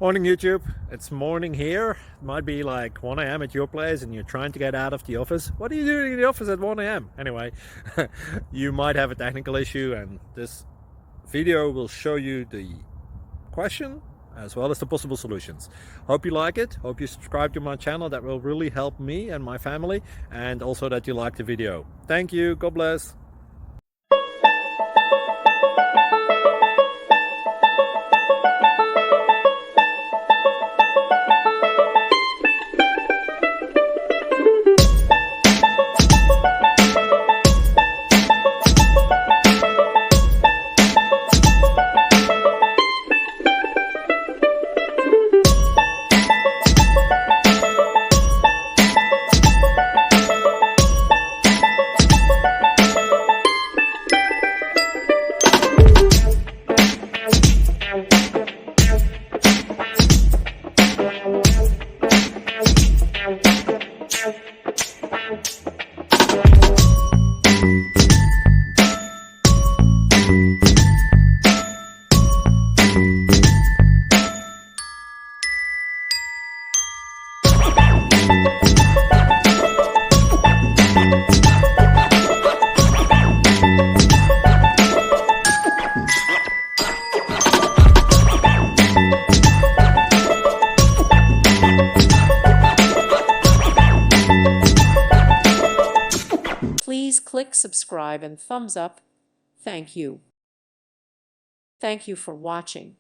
Morning YouTube, it's morning here. It might be like 1 a.m. at your place and you're trying to get out of the office. What are you doing in the office at 1 a.m.? Anyway, you might have a technical issue and this video will show you the question as well as the possible solutions. Hope you like it, hope you subscribe to my channel. That will really help me and my family, and also that you like the video. Thank you, God bless. Please click subscribe and thumbs up. Thank you. Thank you for watching.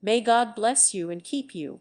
May God bless you and keep you.